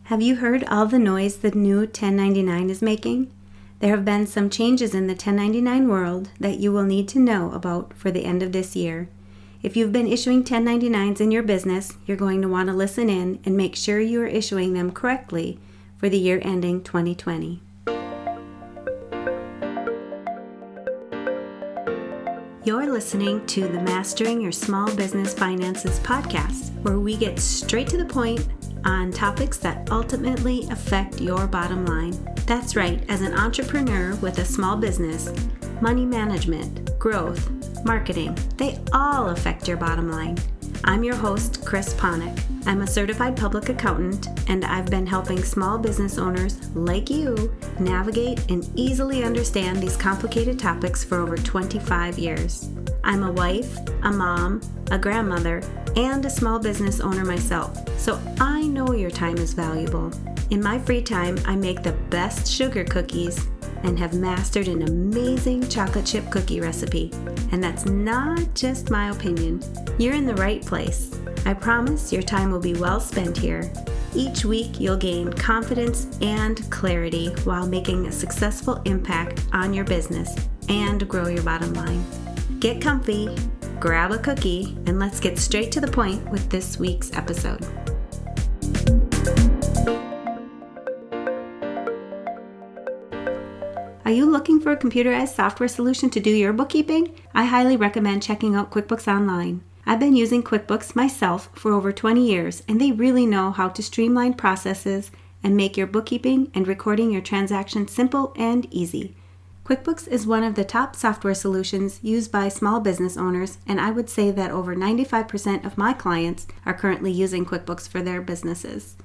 Have you heard all the noise the new 1099 is making? There have been some changes in the 1099 world that you will need to know about for the end of this year. If you've been issuing 1099s in your business, you're going to want to listen in and make sure you are issuing them correctly for the year ending 2020. You're listening to the Mastering Your Small Business Finances podcast, where we get straight to the point on topics that ultimately affect your bottom line. That's right, as an entrepreneur with a small business, money management, growth, marketing, they all affect your bottom line. I'm your host, Chris Ponick. I'm a certified public accountant, and I've been helping small business owners like you navigate and easily understand these complicated topics for over 25 years. I'm a wife, a mom, a grandmother, and a small business owner myself, so I know your time is valuable. In my free time, I make the best sugar cookies and have mastered an amazing chocolate chip cookie recipe. And that's not just my opinion. You're in the right place. I promise your time will be well spent here. Each week, you'll gain confidence and clarity while making a successful impact on your business and grow your bottom line. Get comfy, grab a cookie, and let's get straight to the point with this week's episode. Are you looking for a computerized software solution to do your bookkeeping? I highly recommend checking out QuickBooks Online. I've been using QuickBooks myself for over 20 years, and they really know how to streamline processes and make your bookkeeping and recording your transactions simple and easy. QuickBooks is one of the top software solutions used by small business owners, and I would say that over 95% of my clients are currently using QuickBooks for their businesses.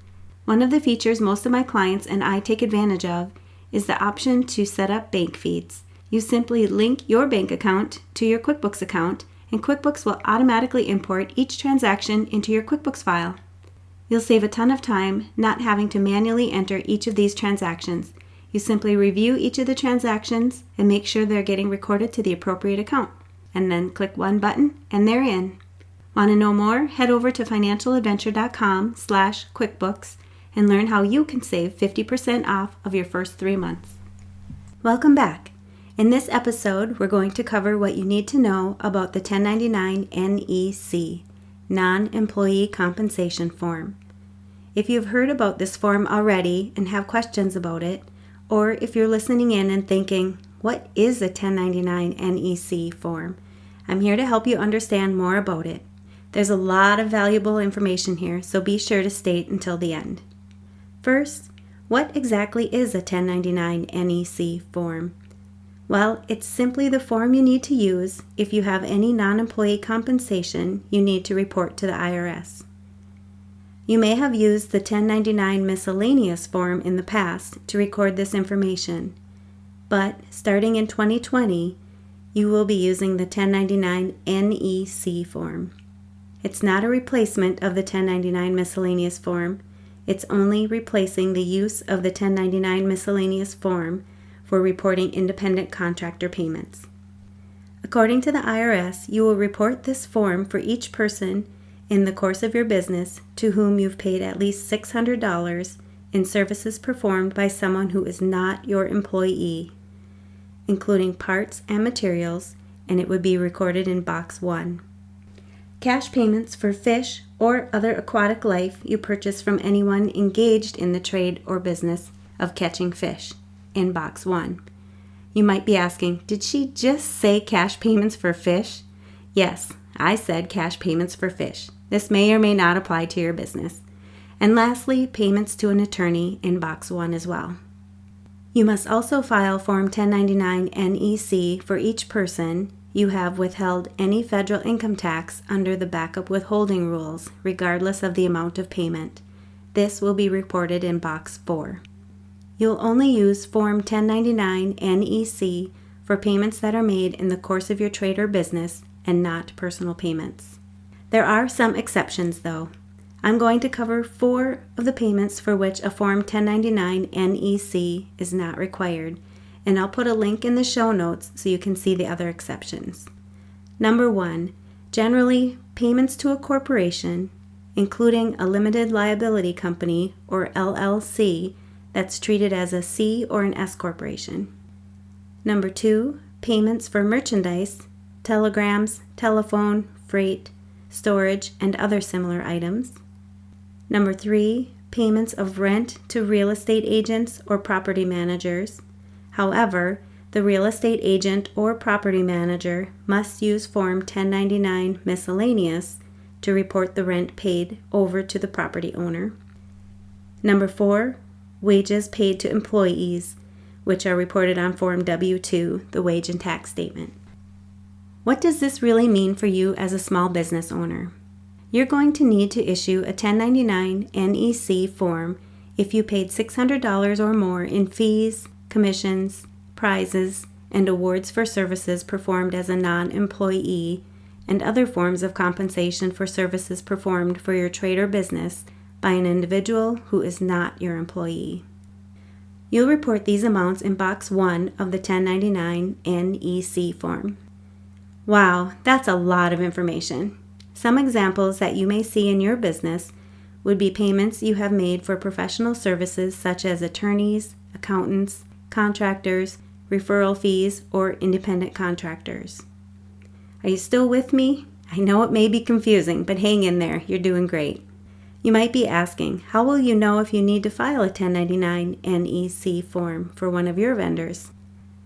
One of the features most of my clients and I take advantage of is the option to set up bank feeds. You simply link your bank account to your QuickBooks account, and QuickBooks will automatically import each transaction into your QuickBooks file. You'll save a ton of time not having to manually enter each of these transactions. You simply review each of the transactions and make sure they're getting recorded to the appropriate account, and then click one button and they're in. Want to know more? Head over to financialadventure.com/QuickBooks and learn how you can save 50% off of your first 3 months. Welcome back. In this episode, we're going to cover what you need to know about the 1099 NEC, Non-Employee Compensation Form. If you've heard about this form already and have questions about it, or if you're listening in and thinking, what is a 1099 NEC form? I'm here to help you understand more about it. There's a lot of valuable information here, so be sure to stay until the end. First, what exactly is a 1099 NEC form? Well, it's simply the form you need to use if you have any non-employee compensation you need to report to the IRS. You may have used the 1099 miscellaneous form in the past to record this information, but starting in 2020, you will be using the 1099 NEC form. It's not a replacement of the 1099 miscellaneous form. It's only replacing the use of the 1099 miscellaneous form for reporting independent contractor payments. According to the IRS, you will report this form for each person in the course of your business to whom you've paid at least $600 in services performed by someone who is not your employee, including parts and materials, and it would be recorded in Box 1. Cash payments for fish or other aquatic life you purchase from anyone engaged in the trade or business of catching fish, in Box 1. You might be asking, did she just say cash payments for fish? Yes, I said cash payments for fish. This may or may not apply to your business. And lastly, payments to an attorney in Box 1 as well. You must also file Form 1099 NEC for each person you have withheld any federal income tax under the backup withholding rules, regardless of the amount of payment. This will be reported in Box 4. You'll only use Form 1099 NEC for payments that are made in the course of your trade or business and not personal payments. There are some exceptions, though. I'm going to cover 4 of the payments for which a Form 1099 NEC is not required, and I'll put a link in the show notes so you can see the other exceptions. Number 1, generally payments to a corporation, including a limited liability company or LLC that's treated as a C or an S corporation. Number 2, payments for merchandise, telegrams, telephone, freight, storage, and other similar items. Number 3, payments of rent to real estate agents or property managers. However, the real estate agent or property manager must use Form 1099 Miscellaneous to report the rent paid over to the property owner. Number 4, wages paid to employees, which are reported on Form W-2, the wage and tax statement. What does this really mean for you as a small business owner? You're going to need to issue a 1099 NEC form if you paid $600 or more in fees, commissions, prizes, and awards for services performed as a non-employee, and other forms of compensation for services performed for your trade or business by an individual who is not your employee. You'll report these amounts in Box 1 of the 1099 NEC form. Wow, that's a lot of information. Some examples that you may see in your business would be payments you have made for professional services such as attorneys, accountants, contractors, referral fees, or independent contractors. Are you still with me? I know it may be confusing, but hang in there. You're doing great. You might be asking, how will you know if you need to file a 1099 NEC form for one of your vendors?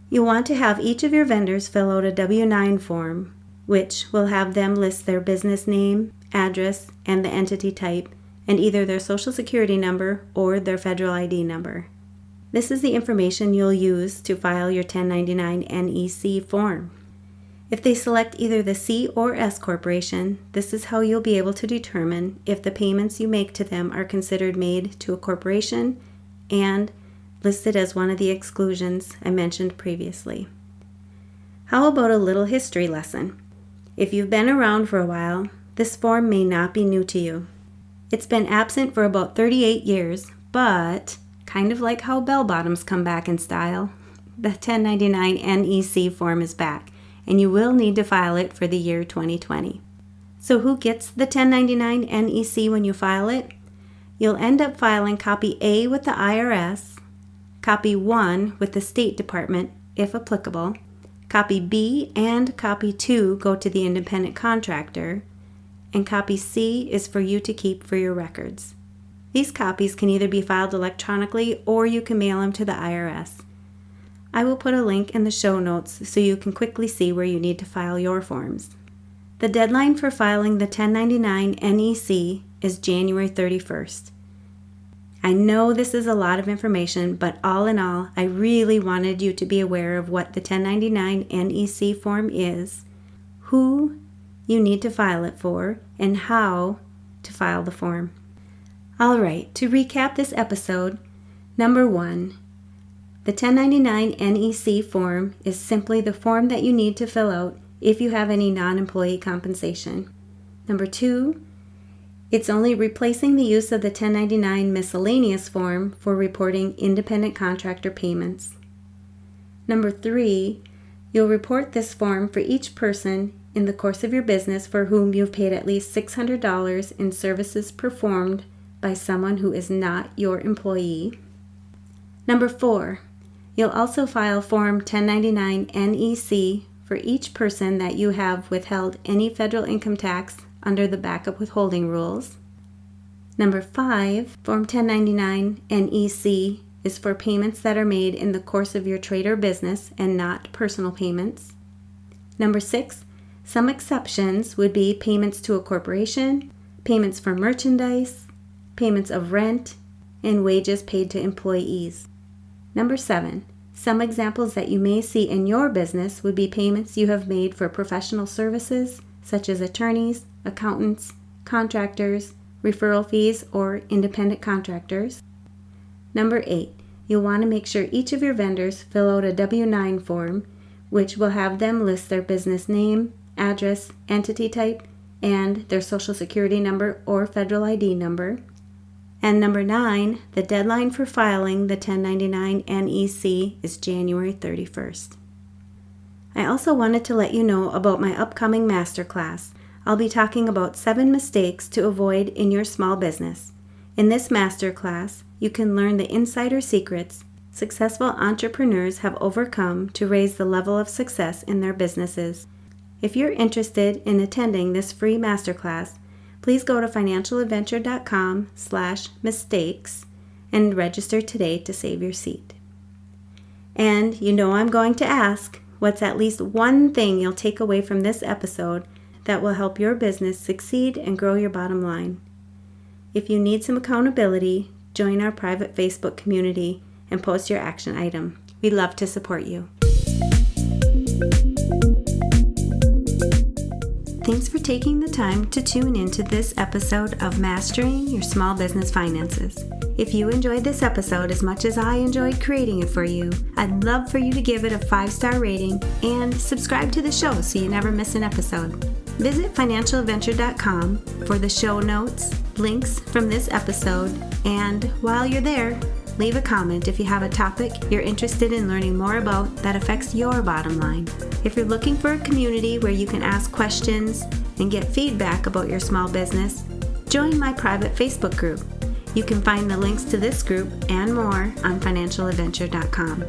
You want to have each of your vendors fill out a W-9 form, which will have them list their business name, address, and the entity type, and either their Social Security number or their federal ID number. This is the information you'll use to file your 1099 NEC form. If they select either the C or S corporation, this is how you'll be able to determine if the payments you make to them are considered made to a corporation and listed as one of the exclusions I mentioned previously. How about a little history lesson? If you've been around for a while, this form may not be new to you. It's been absent for about 38 years, but kind of like how bell bottoms come back in style, the 1099 NEC form is back, and you will need to file it for the year 2020. So who gets the 1099 NEC when you file it? You'll end up filing copy A with the IRS, copy 1 with the State Department, if applicable, copy B and copy 2 go to the independent contractor, and copy C is for you to keep for your records. These copies can either be filed electronically or you can mail them to the IRS. I will put a link in the show notes so you can quickly see where you need to file your forms. The deadline for filing the 1099 NEC is January 31st. I know this is a lot of information, but all in all, I really wanted you to be aware of what the 1099 NEC form is, who you need to file it for, and how to file the form. All right, to recap this episode, number 1, the 1099 NEC form is simply the form that you need to fill out if you have any non-employee compensation. Number 2, it's only replacing the use of the 1099 miscellaneous form for reporting independent contractor payments. Number 3, you'll report this form for each person in the course of your business for whom you've paid at least $600 in services performed by someone who is not your employee. Number 4, you'll also file Form 1099 NEC for each person that you have withheld any federal income tax under the backup withholding rules. Number 5, Form 1099 NEC is for payments that are made in the course of your trade or business and not personal payments. Number 6, some exceptions would be payments to a corporation, payments for merchandise, payments of rent, and wages paid to employees. Number 7, some examples that you may see in your business would be payments you have made for professional services, such as attorneys, accountants, contractors, referral fees, or independent contractors. Number 8, you'll want to make sure each of your vendors fill out a W-9 form, which will have them list their business name, address, entity type, and their Social Security number or federal ID number. And number 9, the deadline for filing the 1099 NEC is January 31st. I also wanted to let you know about my upcoming masterclass. I'll be talking about 7 mistakes to avoid in your small business. In this masterclass, you can learn the insider secrets successful entrepreneurs have overcome to raise the level of success in their businesses. If you're interested in attending this free masterclass, please go to financialadventure.com/mistakes and register today to save your seat. And you know I'm going to ask, what's at least one thing you'll take away from this episode that will help your business succeed and grow your bottom line? If you need some accountability, join our private Facebook community and post your action item. We'd love to support you. Thanks for taking the time to tune into this episode of Mastering Your Small Business Finances. If you enjoyed this episode as much as I enjoyed creating it for you, I'd love for you to give it a 5-star rating and subscribe to the show so you never miss an episode. Visit financialadventure.com for the show notes, links from this episode, and while you're there, leave a comment if you have a topic you're interested in learning more about that affects your bottom line. If you're looking for a community where you can ask questions and get feedback about your small business, join my private Facebook group. You can find the links to this group and more on financialadventure.com.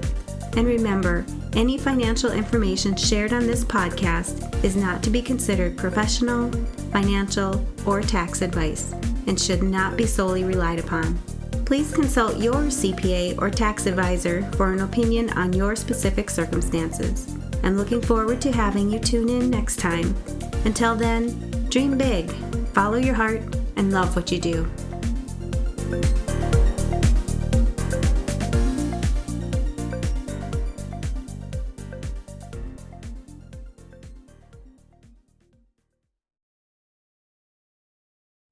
And remember, any financial information shared on this podcast is not to be considered professional, financial, or tax advice and should not be solely relied upon. Please consult your CPA or tax advisor for an opinion on your specific circumstances. I'm looking forward to having you tune in next time. Until then, dream big, follow your heart, and love what you do.